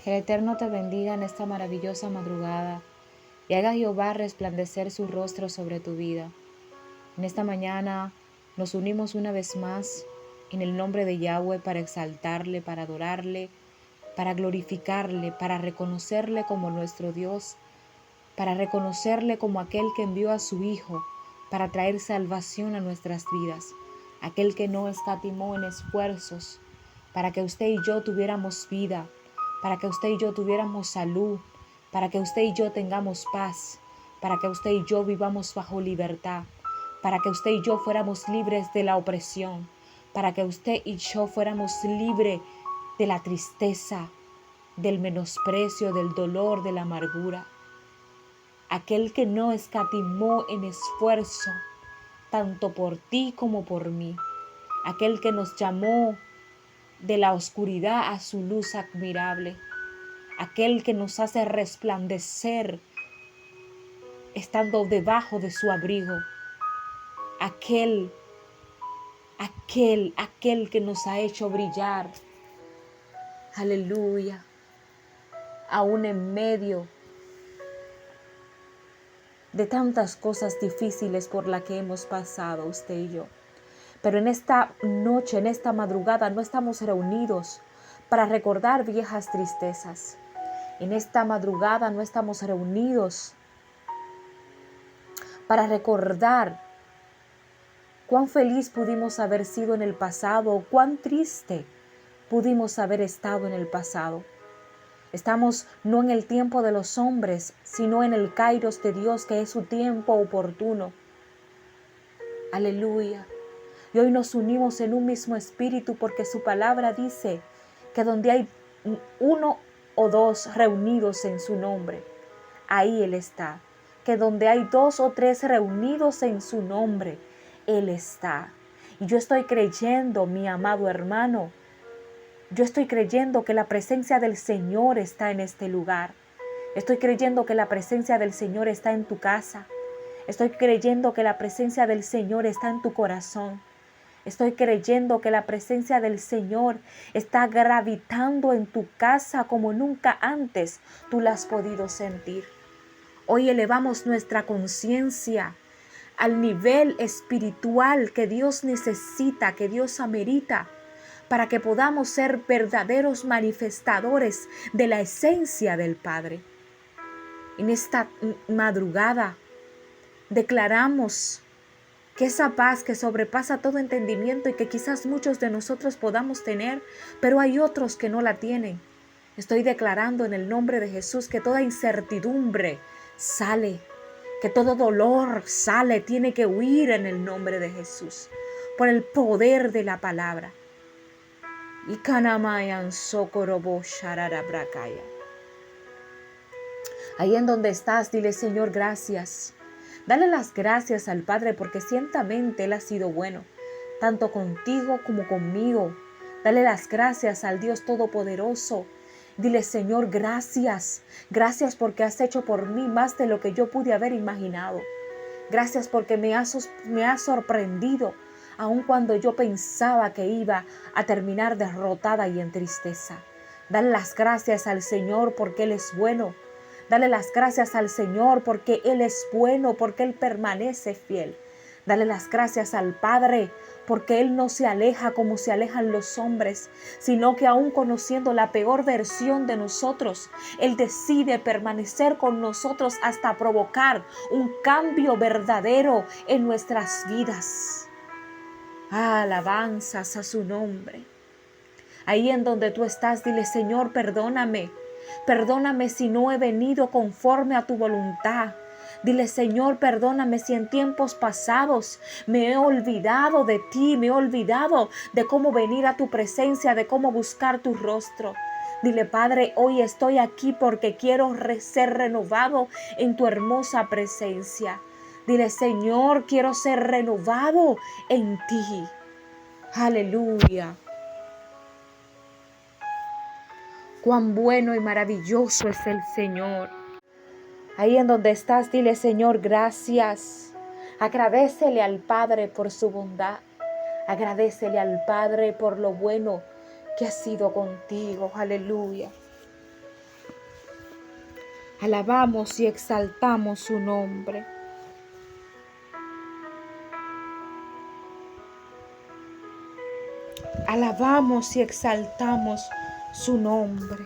Que el Eterno te bendiga en esta maravillosa madrugada y haga Jehová resplandecer su rostro sobre tu vida. En esta mañana nos unimos una vez más en el nombre de Yahweh para exaltarle, para adorarle, para glorificarle, para reconocerle como nuestro Dios, para reconocerle como aquel que envió a su Hijo para traer salvación a nuestras vidas, aquel que no escatimó en esfuerzos para que usted y yo tuviéramos vida, para que usted y yo tuviéramos salud, para que usted y yo tengamos paz, para que usted y yo vivamos bajo libertad, para que usted y yo fuéramos libres de la opresión, para que usted y yo fuéramos libres de la tristeza, del menosprecio, del dolor, de la amargura. Aquel que no escatimó en esfuerzo, tanto por ti como por mí. Aquel que nos llamó de la oscuridad a su luz admirable. Aquel que nos hace resplandecer estando debajo de su abrigo. Aquel que nos ha hecho brillar. Aleluya. Aún en medio de tantas cosas difíciles por las que hemos pasado usted y yo. Pero en esta noche, en esta madrugada, no estamos reunidos para recordar viejas tristezas. En esta madrugada no estamos reunidos para recordar cuán feliz pudimos haber sido en el pasado o cuán triste pudimos haber estado en el pasado. Estamos no en el tiempo de los hombres, sino en el kairos de Dios, que es su tiempo oportuno. Aleluya. Y hoy nos unimos en un mismo espíritu porque su palabra dice que donde hay uno o dos reunidos en su nombre, ahí Él está. Que donde hay dos o tres reunidos en su nombre, Él está. Y yo estoy creyendo, mi amado hermano, yo estoy creyendo que la presencia del Señor está en este lugar. Estoy creyendo que la presencia del Señor está en tu casa. Estoy creyendo que la presencia del Señor está en tu corazón. Estoy creyendo que la presencia del Señor está gravitando en tu casa como nunca antes tú la has podido sentir. Hoy elevamos nuestra conciencia al nivel espiritual que Dios necesita, que Dios amerita, para que podamos ser verdaderos manifestadores de la esencia del Padre. En esta madrugada declaramos que esa paz que sobrepasa todo entendimiento y que quizás muchos de nosotros podamos tener, pero hay otros que no la tienen. Estoy declarando en el nombre de Jesús que toda incertidumbre sale, que todo dolor sale, tiene que huir en el nombre de Jesús, por el poder de la palabra. Y kanamayan sokorobo shararabrakaya. Ahí en donde estás, dile: Señor, gracias. Dale las gracias al Padre porque ciertamente Él ha sido bueno, tanto contigo como conmigo. Dale las gracias al Dios Todopoderoso. Dile: Señor, gracias. Gracias porque has hecho por mí más de lo que yo pude haber imaginado. Gracias porque me has sorprendido, aun cuando yo pensaba que iba a terminar derrotada y en tristeza. Dale las gracias al Señor porque Él es bueno. Dale las gracias al Señor porque Él es bueno, porque Él permanece fiel. Dale las gracias al Padre porque Él no se aleja como se alejan los hombres, sino que aún conociendo la peor versión de nosotros, Él decide permanecer con nosotros hasta provocar un cambio verdadero en nuestras vidas. Alabanzas a su nombre. Ahí en donde tú estás, dile: Señor, perdóname. Perdóname si no he venido conforme a tu voluntad. Dile: Señor, perdóname si en tiempos pasados me he olvidado de ti, me he olvidado de cómo venir a tu presencia, de cómo buscar tu rostro. Dile: Padre, hoy estoy aquí porque quiero ser renovado en tu hermosa presencia. Dile: Señor, quiero ser renovado en ti. Aleluya. Cuán bueno y maravilloso es el Señor. Ahí en donde estás, dile: Señor, gracias. Agradécele al Padre por su bondad. Agradécele al Padre por lo bueno que ha sido contigo. Aleluya. Alabamos y exaltamos su nombre. Alabamos y exaltamos su nombre.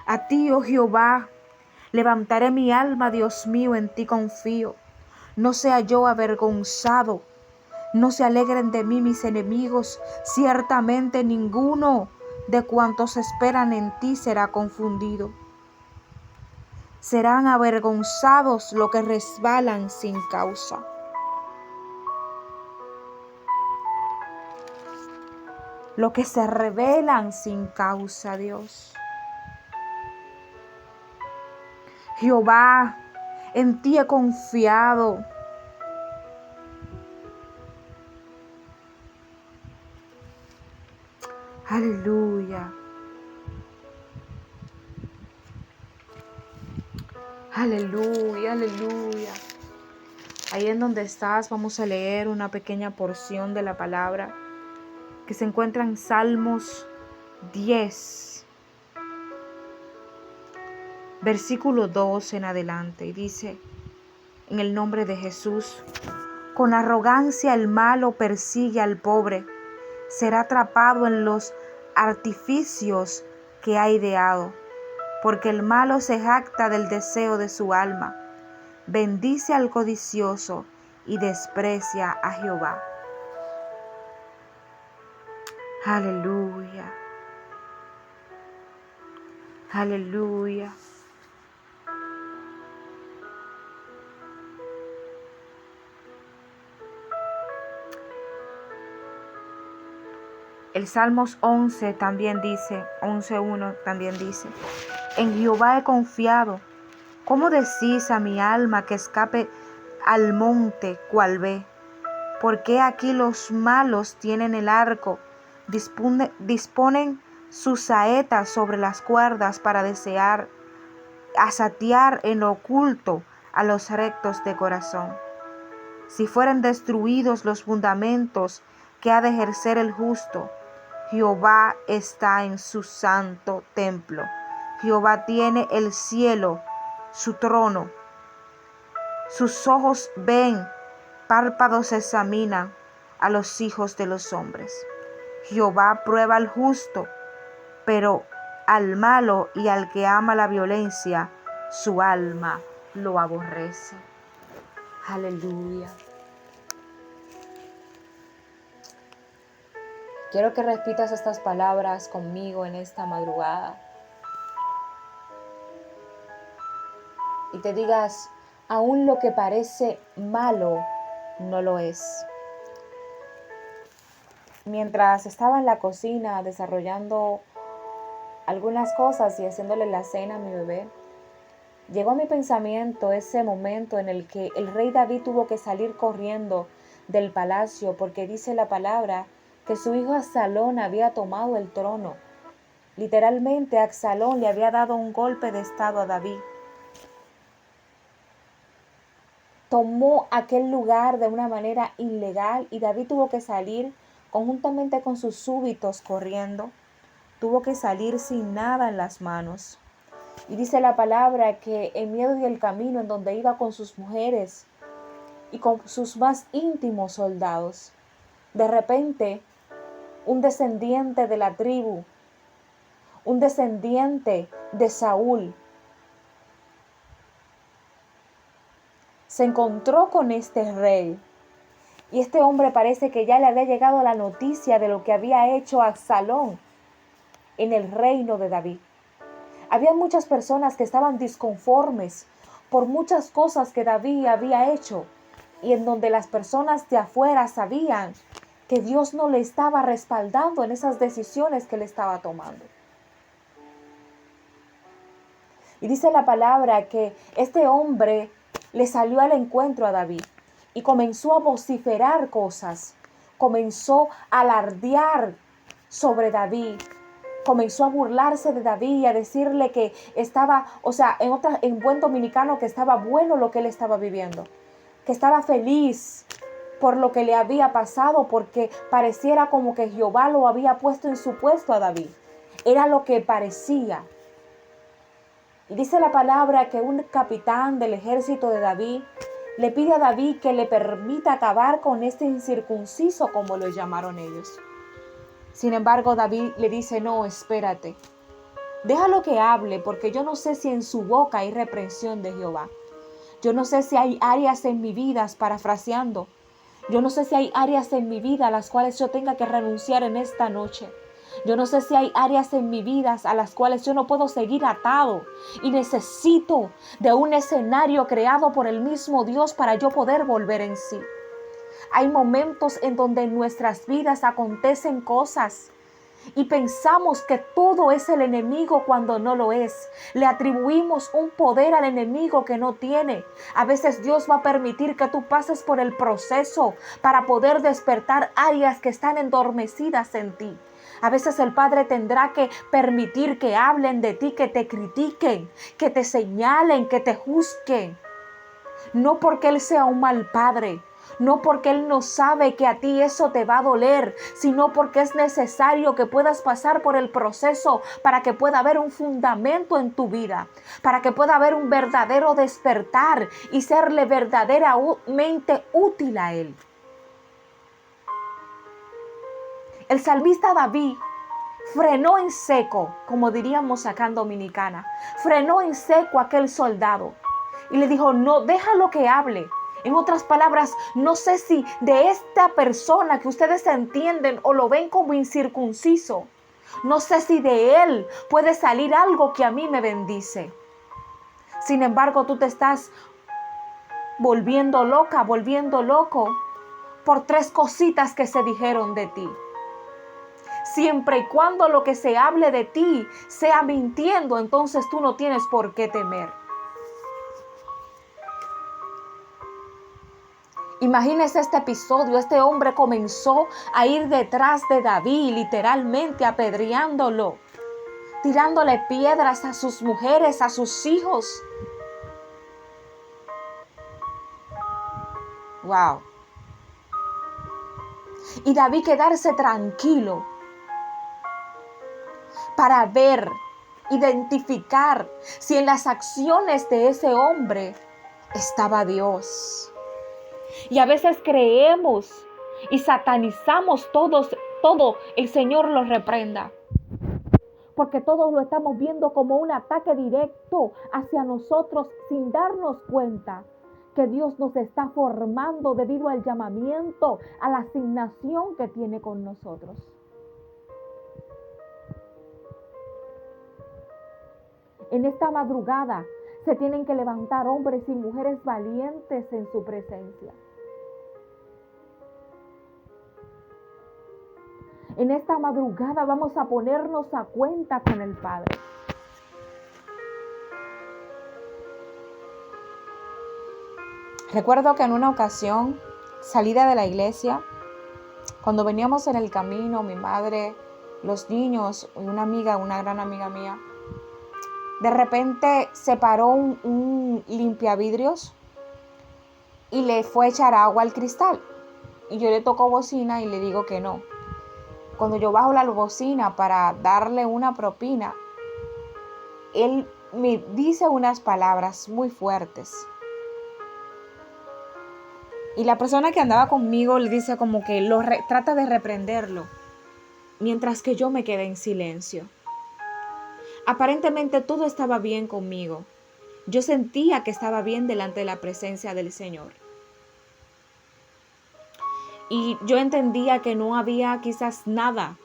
A ti, oh Jehová, levantaré mi alma, Dios mío, en ti confío. No sea yo avergonzado, no se alegren de mí mis enemigos. Ciertamente ninguno de cuantos esperan en ti será confundido. Serán avergonzados los que resbalan sin causa. Los que se rebelan sin causa, Dios. Jehová, en ti he confiado. Aleluya. Aleluya, aleluya. Ahí en donde estás vamos a leer una pequeña porción de la palabra que se encuentra en Salmos 10, versículo 2 en adelante. Y dice, en el nombre de Jesús: con arrogancia el malo persigue al pobre, será atrapado en los artificios que ha ideado, porque el malo se jacta del deseo de su alma, bendice al codicioso y desprecia a Jehová. Aleluya. Aleluya. El Salmos 11 también dice, 11:1 también dice, en Jehová he confiado. ¿Cómo decís a mi alma que escape al monte cual ve? Porque aquí los malos tienen el arco, disponen sus saetas sobre las cuerdas para desear asatear en lo oculto a los rectos de corazón. Si fueren destruidos los fundamentos que ha de ejercer el justo, Jehová está en su santo templo. Jehová tiene el cielo, su trono. Sus ojos ven, párpados examinan a los hijos de los hombres. Jehová prueba al justo, pero al malo y al que ama la violencia, su alma lo aborrece. Aleluya. Quiero que repitas estas palabras conmigo en esta madrugada. Y te digas, aún lo que parece malo, no lo es. Mientras estaba en la cocina desarrollando algunas cosas y haciéndole la cena a mi bebé, llegó a mi pensamiento ese momento en el que el rey David tuvo que salir corriendo del palacio porque dice la palabra que su hijo Absalón había tomado el trono. Literalmente Absalón le había dado un golpe de estado a David. Tomó aquel lugar de una manera ilegal y David tuvo que salir conjuntamente con sus súbditos corriendo. Tuvo que salir sin nada en las manos. Y dice la palabra que en medio del camino en donde iba con sus mujeres y con sus más íntimos soldados, de repente un descendiente de la tribu, un descendiente de Saúl, se encontró con este rey. Y este hombre parece que ya le había llegado la noticia de lo que había hecho Absalón en el reino de David. Había muchas personas que estaban disconformes por muchas cosas que David había hecho y en donde las personas de afuera sabían que Dios no le estaba respaldando en esas decisiones que él estaba tomando. Y dice la palabra que este hombre le salió al encuentro a David y comenzó a vociferar cosas, comenzó a alardear sobre David, comenzó a burlarse de David y a decirle que estaba, en buen dominicano, que estaba bueno lo que él estaba viviendo, que estaba feliz por lo que le había pasado, porque pareciera como que Jehová lo había puesto en su puesto a David. Era lo que parecía. Y dice la palabra que un capitán del ejército de David le pide a David que le permita acabar con este incircunciso, como lo llamaron ellos. Sin embargo, David le dice, no, espérate. Déjalo que hable, porque yo no sé si en su boca hay reprensión de Jehová. Yo no sé si hay áreas en mi vida, parafraseando. Yo no sé si hay áreas en mi vida a las cuales yo tenga que renunciar en esta noche. Yo no sé si hay áreas en mi vida a las cuales yo no puedo seguir atado y necesito de un escenario creado por el mismo Dios para yo poder volver en sí. Hay momentos en donde en nuestras vidas acontecen cosas y pensamos que todo es el enemigo cuando no lo es. Le atribuimos un poder al enemigo que no tiene. A veces Dios va a permitir que tú pases por el proceso para poder despertar áreas que están endormecidas en ti. A veces el Padre tendrá que permitir que hablen de ti, que te critiquen, que te señalen, que te juzguen. No porque Él sea un mal padre, no porque Él no sabe que a ti eso te va a doler, sino porque es necesario que puedas pasar por el proceso para que pueda haber un fundamento en tu vida, para que pueda haber un verdadero despertar y serle verdaderamente útil a Él. El salmista David frenó en seco, como diríamos acá en Dominicana, frenó en seco a aquel soldado y le dijo, no, déjalo que hable. En otras palabras, no sé si de esta persona que ustedes entienden o lo ven como incircunciso, no sé si de él puede salir algo que a mí me bendice. Sin embargo, tú te estás volviendo loca, volviendo loco por 3 cositas que se dijeron de ti. Siempre y cuando lo que se hable de ti sea mintiendo, entonces tú no tienes por qué temer. Imagínese este episodio, este hombre comenzó a ir detrás de David, literalmente apedreándolo, tirándole piedras a sus mujeres, a sus hijos. Wow. Y David quedarse tranquilo para ver, identificar si en las acciones de ese hombre estaba Dios. Y a veces creemos y satanizamos todo, el Señor lo reprenda. Porque todos lo estamos viendo como un ataque directo hacia nosotros sin darnos cuenta que Dios nos está formando debido al llamamiento, a la asignación que tiene con nosotros. En esta madrugada se tienen que levantar hombres y mujeres valientes en su presencia. En esta madrugada vamos a ponernos a cuenta con el Padre. Recuerdo que en una ocasión, salida de la iglesia, cuando veníamos en el camino, mi madre, los niños y una amiga, una gran amiga mía, de repente se paró un limpiavidrios y le fue a echar agua al cristal. Y yo le toco bocina y le digo que no. Cuando yo bajo la bocina para darle una propina, él me dice unas palabras muy fuertes. Y la persona que andaba conmigo le dice como que trata de reprenderlo, mientras que yo me quedé en silencio. Aparentemente todo estaba bien conmigo. Yo sentía que estaba bien delante de la presencia del Señor. Y yo entendía que no había quizás nada,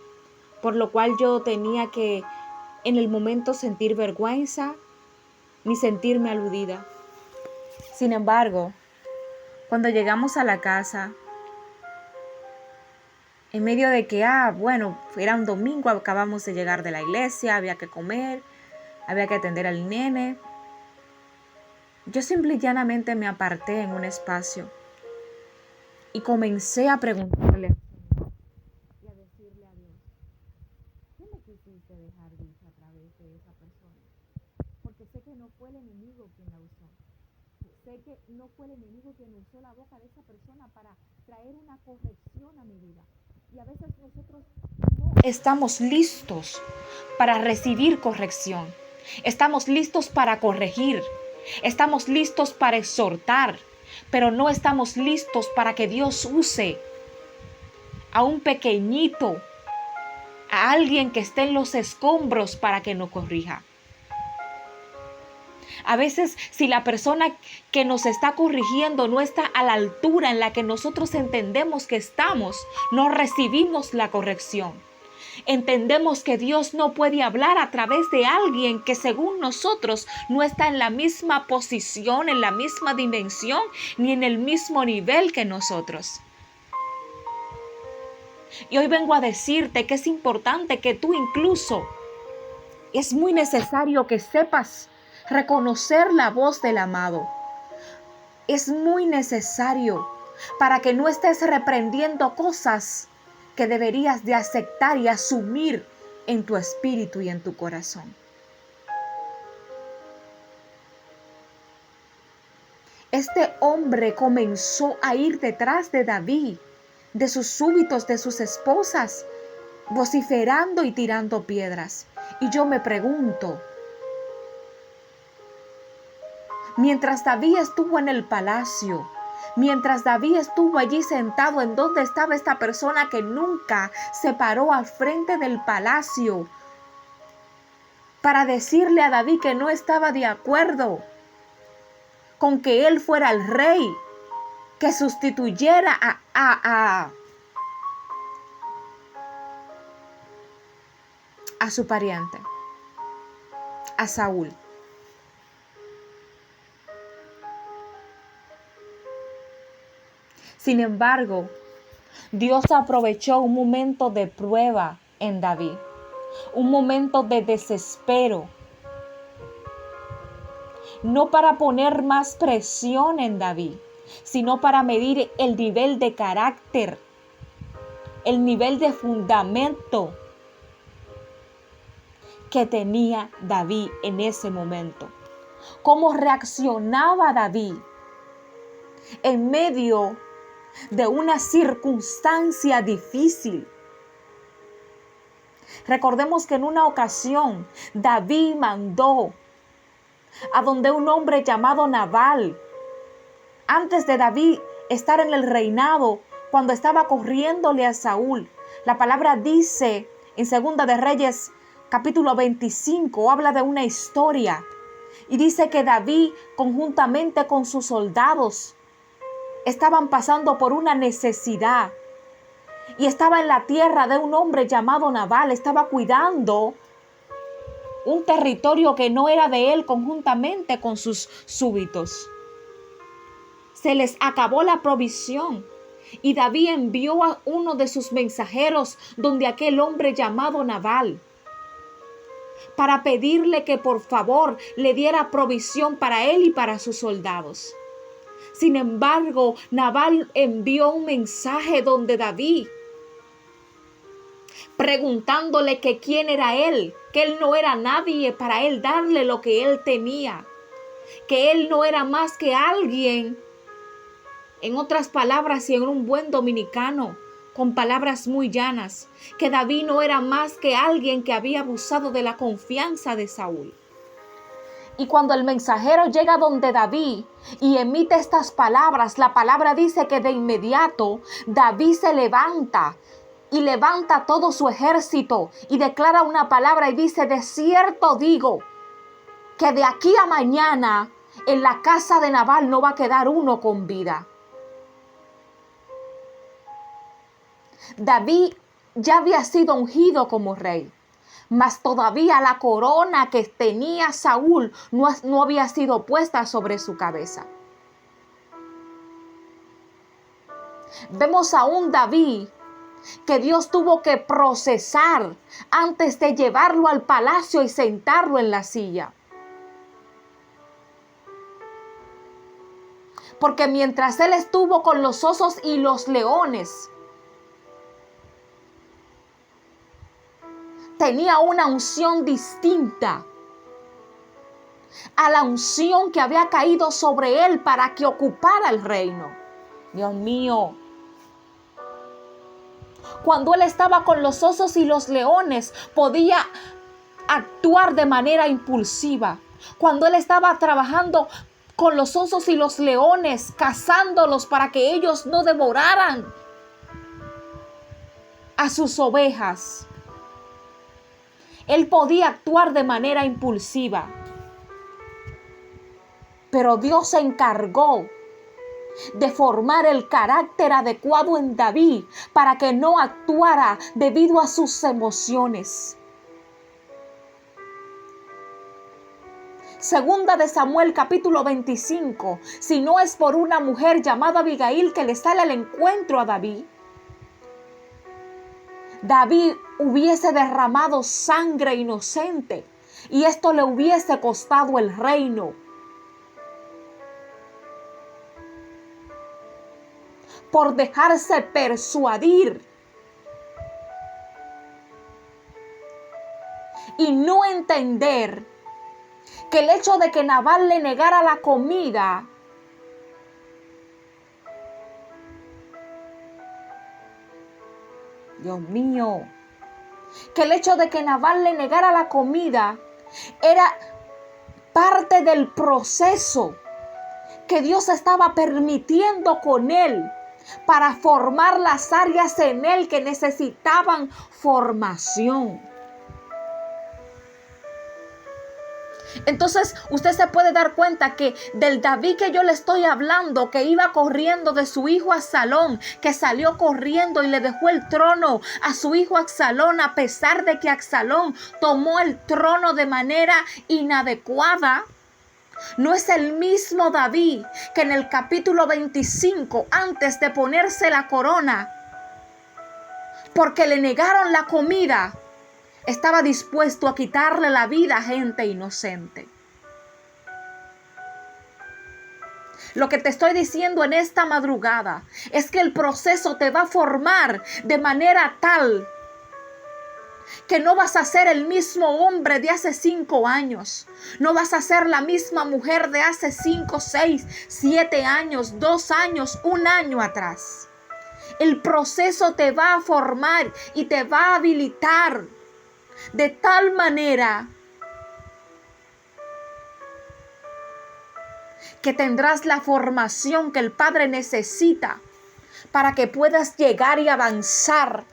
por lo cual yo tenía que en el momento sentir vergüenza ni sentirme aludida. Sin embargo, cuando llegamos a la casa, en medio de que, era un domingo, acabamos de llegar de la iglesia, había que comer, había que atender al nene, yo simple y llanamente me aparté en un espacio y comencé a preguntarle y a decirle a Dios, ¿qué me quisiste dejar dicho a través de esa persona? Porque sé que no fue el enemigo quien la usó. Sé que no fue el enemigo quien usó la boca de esa persona para traer una corrección a mi vida. Y a veces nosotros no estamos listos para recibir corrección. Estamos listos para corregir. Estamos listos para exhortar. Pero no estamos listos para que Dios use a un pequeñito, a alguien que esté en los escombros para que nos corrija. A veces, si la persona que nos está corrigiendo no está a la altura en la que nosotros entendemos que estamos, no recibimos la corrección. Entendemos que Dios no puede hablar a través de alguien que según nosotros no está en la misma posición, en la misma dimensión, ni en el mismo nivel que nosotros. Y hoy vengo a decirte que es importante que tú incluso, es muy necesario que sepas reconocer la voz del amado. Es muy necesario para que no estés reprendiendo cosas que deberías de aceptar y asumir en tu espíritu y en tu corazón. Este hombre comenzó a ir detrás de David, de sus súbditos, de sus esposas, vociferando y tirando piedras. Y yo me pregunto, mientras David estuvo en el palacio, mientras David estuvo allí sentado, ¿en dónde estaba esta persona que nunca se paró al frente del palacio para decirle a David que no estaba de acuerdo con que él fuera el rey, que sustituyera a su pariente, a Saúl? Sin embargo, Dios aprovechó un momento de prueba en David, un momento de desespero, no para poner más presión en David, sino para medir el nivel de carácter, el nivel de fundamento que tenía David en ese momento. Cómo reaccionaba David en medio de una circunstancia difícil. Recordemos que en una ocasión David mandó a donde un hombre llamado Nabal, antes de David estar en el reinado, cuando estaba corriéndole a Saúl. La palabra dice en Segunda de Reyes, capítulo 25, habla de una historia y dice que David, conjuntamente con sus soldados, estaban pasando por una necesidad y estaba en la tierra de un hombre llamado Nabal. Estaba cuidando un territorio que no era de él, conjuntamente con sus súbditos. Se les acabó la provisión y David envió a uno de sus mensajeros donde aquel hombre llamado Nabal para pedirle que por favor le diera provisión para él y para sus soldados. Sin embargo, Nabal envió un mensaje donde David, preguntándole que quién era él, que él no era nadie para él darle lo que él tenía, que él no era más que alguien, en otras palabras y en un buen dominicano, con palabras muy llanas, que David no era más que alguien que había abusado de la confianza de Saúl. Y cuando el mensajero llega donde David y emite estas palabras, la palabra dice que de inmediato David se levanta y levanta todo su ejército y declara una palabra y dice: de cierto digo que de aquí a mañana en la casa de Nabal no va a quedar uno con vida. David ya había sido ungido como rey, mas todavía la corona que tenía Saúl no había sido puesta sobre su cabeza. Vemos a un David que Dios tuvo que procesar antes de llevarlo al palacio y sentarlo en la silla. Porque mientras él estuvo con los osos y los leones, tenía una unción distinta a la unción que había caído sobre él para que ocupara el reino. Dios mío. Cuando él estaba con los osos y los leones, podía actuar de manera impulsiva. Cuando él estaba trabajando con los osos y los leones, cazándolos para que ellos no devoraran a sus ovejas. Él podía actuar de manera impulsiva. Pero Dios se encargó de formar el carácter adecuado en David para que no actuara debido a sus emociones. Segunda de Samuel capítulo 25. Si no es por una mujer llamada Abigail que le sale al encuentro a David, David hubiese derramado sangre inocente y esto le hubiese costado el reino. Por dejarse persuadir y no entender que el hecho de que Nabal le negara la comida Dios mío, que el hecho de que Nabal le negara la comida era parte del proceso que Dios estaba permitiendo con él para formar las áreas en él que necesitaban formación. Entonces usted se puede dar cuenta que del David que yo le estoy hablando, que iba corriendo de su hijo Absalón, que salió corriendo y le dejó el trono a su hijo Absalón, a pesar de que Absalón tomó el trono de manera inadecuada, no es el mismo David que en el capítulo 25, antes de ponerse la corona, porque le negaron la comida, estaba dispuesto a quitarle la vida a gente inocente. Lo que te estoy diciendo en esta madrugada es que el proceso te va a formar de manera tal que no vas a ser el mismo hombre de hace 5 años. No vas a ser la misma mujer de hace 5, 6, 7 años, 2 años, 1 año atrás. El proceso te va a formar y te va a habilitar de tal manera que tendrás la formación que el Padre necesita para que puedas llegar y avanzar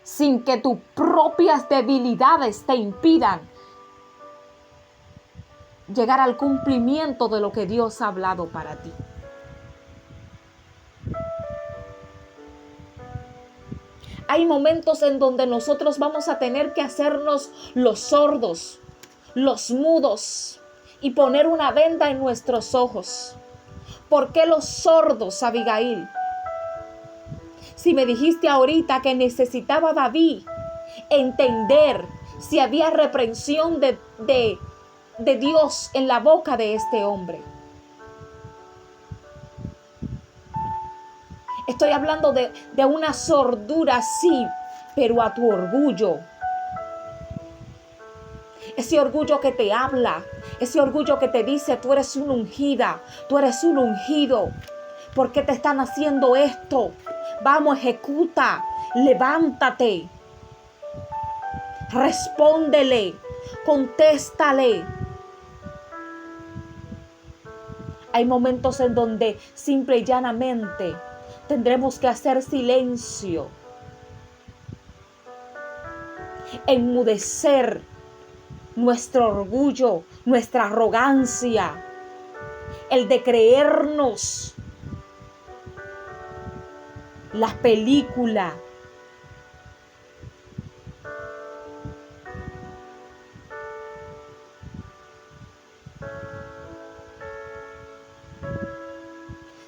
sin que tus propias debilidades te impidan llegar al cumplimiento de lo que Dios ha hablado para ti. Hay momentos en donde nosotros vamos a tener que hacernos los sordos, los mudos y poner una venda en nuestros ojos. ¿Por qué los sordos, Abigail? Si me dijiste ahorita que necesitaba David entender si había reprensión de Dios en la boca de este hombre. Estoy hablando de una sordura, sí, pero a tu orgullo. Ese orgullo que te habla, ese orgullo que te dice, tú eres una ungida, tú eres un ungido. ¿Por qué te están haciendo esto? Vamos, ejecuta, levántate. Respóndele, contéstale. Hay momentos en donde simple y llanamente tendremos que hacer silencio, enmudecer nuestro orgullo, nuestra arrogancia, el de creernos la película.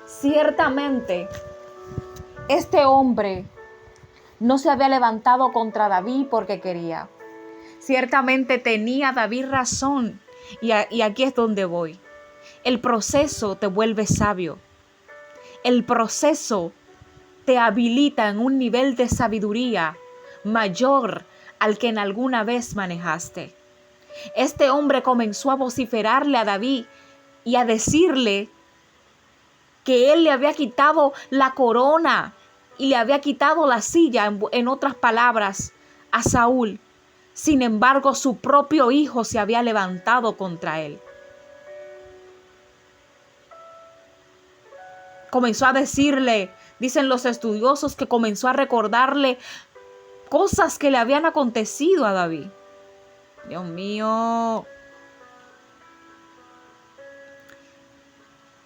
Ciertamente, este hombre no se había levantado contra David porque quería. Ciertamente tenía David razón. Y aquí es donde voy. El proceso te vuelve sabio. El proceso te habilita en un nivel de sabiduría mayor al que en alguna vez manejaste. Este hombre comenzó a vociferarle a David y a decirle que él le había quitado la corona y le había quitado la silla, en otras palabras, a Saúl. Sin embargo, su propio hijo se había levantado contra él. Comenzó a decirle, dicen los estudiosos, que comenzó a recordarle cosas que le habían acontecido a David. Dios mío.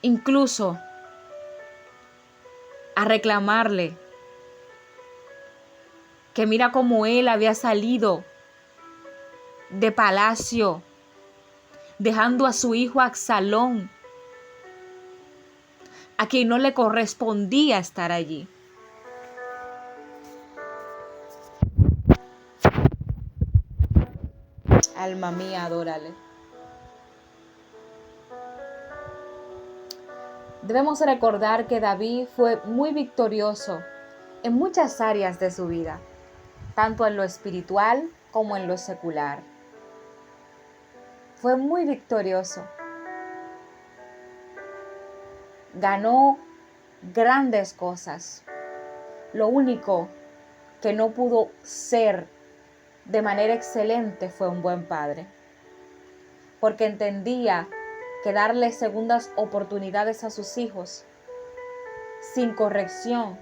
Incluso a reclamarle que mira cómo él había salido de palacio, dejando a su hijo Absalón, a quien no le correspondía estar allí. Alma mía, adórale. Debemos recordar que David fue muy victorioso en muchas áreas de su vida, tanto en lo espiritual como en lo secular. Fue muy victorioso. Ganó grandes cosas. Lo único que no pudo ser de manera excelente fue un buen padre, porque entendía que darle segundas oportunidades a sus hijos sin corrección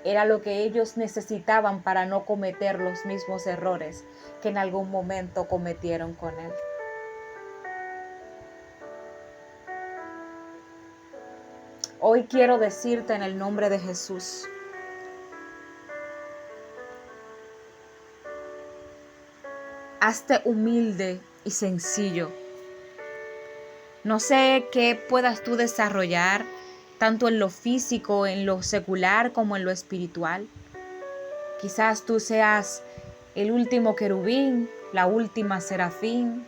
era lo que ellos necesitaban para no cometer los mismos errores que en algún momento cometieron con él. Hoy quiero decirte en el nombre de Jesús, hazte humilde y sencillo. No sé qué puedas tú desarrollar, tanto en lo físico, en lo secular, como en lo espiritual. Quizás tú seas el último querubín, la última serafín,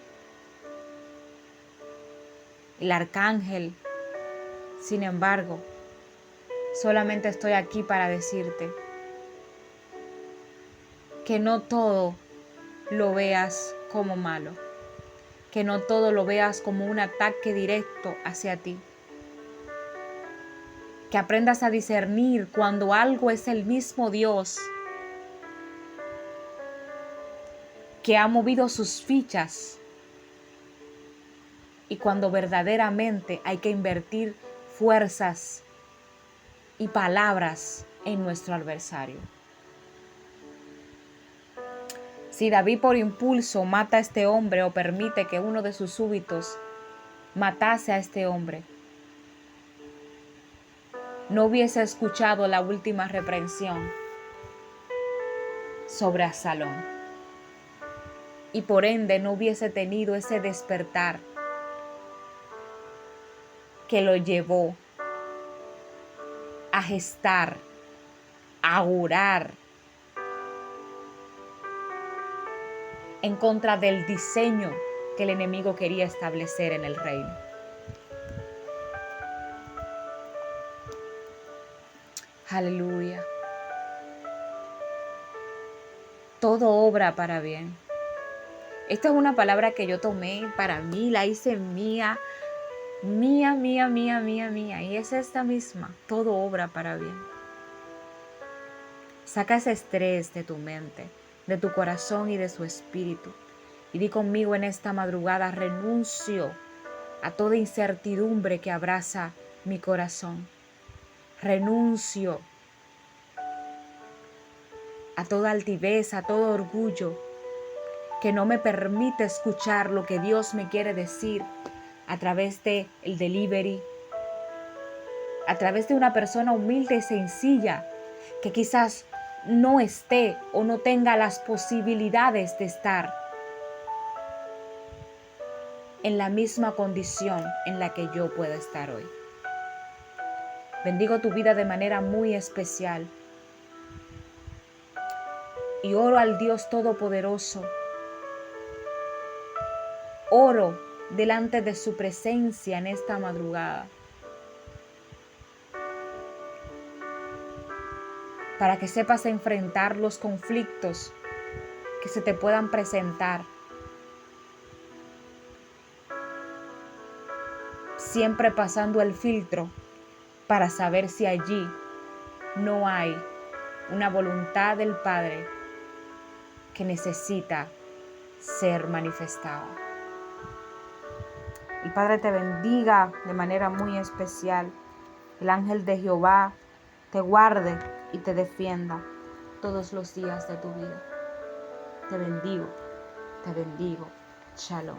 el arcángel. Sin embargo, solamente estoy aquí para decirte que no todo lo veas como malo, que no todo lo veas como un ataque directo hacia ti, que aprendas a discernir cuando algo es el mismo Dios que ha movido sus fichas y cuando verdaderamente hay que invertir fuerzas y palabras en nuestro adversario. Si David por impulso mata a este hombre o permite que uno de sus súbditos matase a este hombre, no hubiese escuchado la última reprensión sobre Absalón y por ende no hubiese tenido ese despertar que lo llevó a gestar, a orar en contra del diseño que el enemigo quería establecer en el reino. Aleluya. Todo obra para bien. Esta es una palabra que yo tomé para mí, la hice mía. Y es esta misma. Todo obra para bien. Saca ese estrés de tu mente, de tu corazón y de su espíritu. Y di conmigo en esta madrugada: renuncio a toda incertidumbre que abraza mi corazón. Renuncio a toda altivez, a todo orgullo que no me permite escuchar lo que Dios me quiere decir a través de el delivery, a través de una persona humilde y sencilla que quizás no esté o no tenga las posibilidades de estar en la misma condición en la que yo pueda estar hoy. Bendigo tu vida de manera muy especial y oro al Dios Todopoderoso. Oro delante de su presencia en esta madrugada para que sepas enfrentar los conflictos que se te puedan presentar, siempre pasando el filtro para saber si allí no hay una voluntad del Padre que necesita ser manifestada. El Padre te bendiga de manera muy especial. El ángel de Jehová te guarde y te defienda todos los días de tu vida. Te bendigo. Shalom.